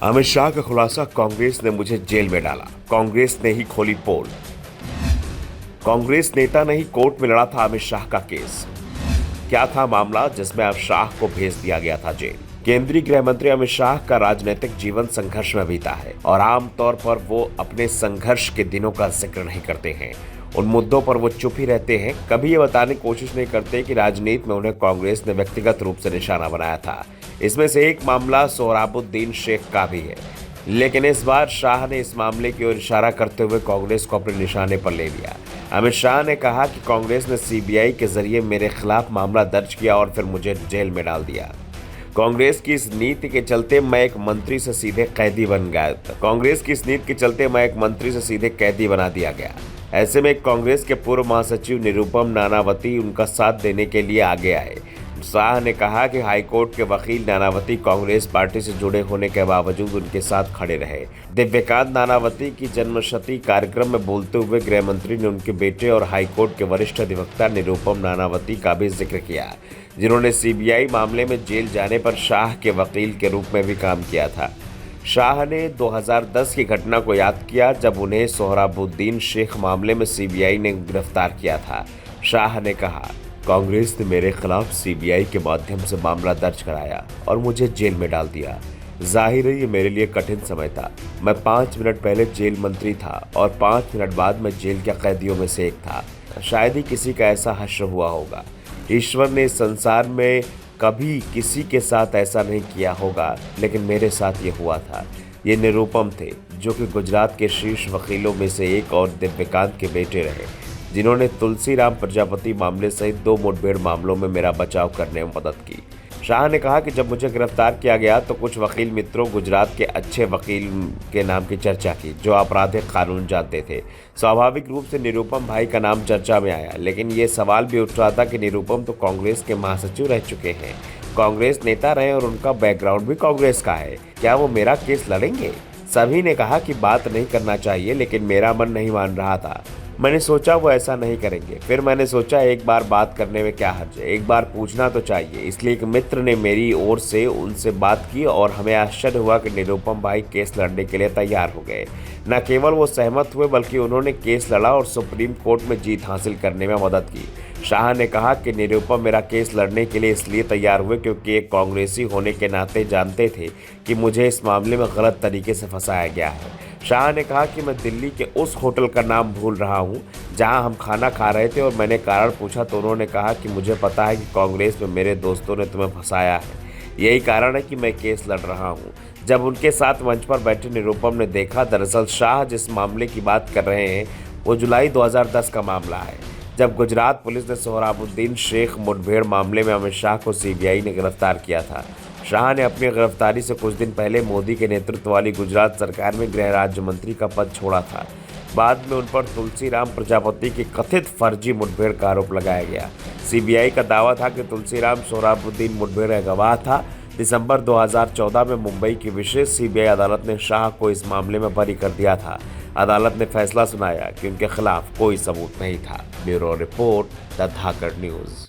अमित शाह का खुलासा, कांग्रेस ने मुझे जेल में डाला, कांग्रेस ने ही खोली पोल। कांग्रेस नेता ने ही कोर्ट में लड़ा था अमित शाह का केस। क्या था मामला जिसमें अब शाह को भेज दिया गया था जेल? केंद्रीय गृह मंत्री अमित शाह का राजनीतिक जीवन संघर्ष में बीता है और आमतौर पर वो अपने संघर्ष के दिनों का जिक्र नहीं करते हैं। उन मुद्दों पर वो चुप ही रहते हैं, कभी ये बताने की कोशिश नहीं करते कि राजनीति में उन्हें कांग्रेस ने व्यक्तिगत रूप से निशाना बनाया था। इसमें से एक मामला सोहराबुद्दीन शेख का भी है, लेकिन इस बार शाह ने इस मामले की ओर इशारा करते हुए कांग्रेस को अपने निशाने पर ले लिया। अमित शाह ने कहा कि कांग्रेस ने सीबीआई के जरिए मेरे खिलाफ मामला दर्ज किया और फिर मुझे जेल में डाल दिया। कांग्रेस की इस नीति के चलते मैं एक मंत्री से सीधे कैदी बन गया था। कांग्रेस की इस नीति के चलते मैं एक मंत्री से सीधे कैदी बना दिया गया। ऐसे में कांग्रेस के पूर्व महासचिव निरुपम नानावती उनका साथ देने के लिए आगे आए। शाह ने कहा कि हाईकोर्ट के वकील नानावती कांग्रेस पार्टी से जुड़े होने के बावजूद उनके साथ खड़े रहे। दिव्यकांत नानावती की जन्मशती कार्यक्रम में बोलते हुए गृह मंत्री ने उनके बेटे और हाईकोर्ट के वरिष्ठ अधिवक्ता निरुपम नानावती का भी जिक्र किया, जिन्होंने सीबीआई मामले में जेल जाने पर शाह के वकील के रूप में भी काम किया था। शाह ने 2010 की घटना को याद किया जब उन्हें सोहराबुद्दीन शेख मामले में सीबीआई ने गिरफ्तार किया था। शाह ने कहा, कांग्रेस ने मेरे खिलाफ सीबीआई के माध्यम से मामला दर्ज कराया और मुझे जेल में डाल दिया। जाहिर है ये मेरे लिए कठिन समय था। मैं 5 मिनट पहले जेल मंत्री था और 5 मिनट बाद मैं जेल के कैदियों में से एक था। शायद ही किसी का ऐसा हश्र हुआ होगा। ईश्वर ने इस संसार में कभी किसी के साथ ऐसा नहीं किया होगा, लेकिन मेरे साथ ये हुआ था। ये निरुपम थे, जो कि गुजरात के शीर्ष वकीलों में से एक और दिव्यकांत के बेटे रहे, जिन्होंने तुलसीराम प्रजापति मामले सहित 2 मुठभेड़ मामलों में मेरा बचाव करने में मदद की। शाह ने कहा कि जब मुझे गिरफ्तार किया गया तो कुछ वकील मित्रों गुजरात के अच्छे वकील के नाम की चर्चा की, जो आपराधिक कानून जानते थे। स्वाभाविक रूप से निरुपम भाई का नाम चर्चा में आया, लेकिन ये सवाल भी उठ रहा था कि निरुपम तो कांग्रेस के महासचिव रह चुके हैं, कांग्रेस नेता रहे और उनका बैकग्राउंड भी कांग्रेस का है। क्या वो मेरा केस लड़ेंगे? सभी ने कहा कि बात नहीं करना चाहिए, लेकिन मेरा मन नहीं मान रहा था। मैंने सोचा वो ऐसा नहीं करेंगे। फिर मैंने सोचा एक बार बात करने में क्या हर्ज है, एक बार पूछना तो चाहिए। इसलिए एक मित्र ने मेरी ओर से उनसे बात की और हमें आश्चर्य हुआ कि निरुपम भाई केस लड़ने के लिए तैयार हो गए। न केवल वो सहमत हुए, बल्कि उन्होंने केस लड़ा और सुप्रीम कोर्ट में जीत हासिल करने में मदद की। शाह ने कहा कि निरुपम मेरा केस लड़ने के लिए इसलिए तैयार हुए क्योंकि एक कांग्रेसी होने के नाते जानते थे कि मुझे इस मामले में गलत तरीके से फंसाया गया है। शाह ने कहा कि मैं दिल्ली के उस होटल का नाम भूल रहा हूं जहां हम खाना खा रहे थे और मैंने कारण पूछा तो उन्होंने कहा कि मुझे पता है कि कांग्रेस में मेरे दोस्तों ने तुम्हें फंसाया है, यही कारण है कि मैं केस लड़ रहा हूं। जब उनके साथ मंच पर बैठे निरुपम ने देखा, दरअसल शाह जिस मामले की बात कर रहे हैं वो जुलाई 2010 का मामला है, जब गुजरात पुलिस ने सोहराबुद्दीन शेख मुठभेड़ मामले में अमित शाह को सीबीआई ने गिरफ्तार किया था। शाह ने अपनी गिरफ्तारी से कुछ दिन पहले मोदी के नेतृत्व वाली गुजरात सरकार में गृह राज्य मंत्री का पद छोड़ा था। बाद में उन पर तुलसीराम प्रजापति की कथित फर्जी मुठभेड़ का आरोप लगाया गया। सीबीआई का दावा था कि तुलसीराम सोहराबुद्दीन मुठभेड़ का गवाह था। दिसंबर 2014 में मुंबई की विशेष सीबीआई अदालत ने शाह को इस मामले में बरी कर दिया था। अदालत ने फैसला सुनाया कि उनके खिलाफ कोई सबूत नहीं था। Bureau report, the Dhakad news.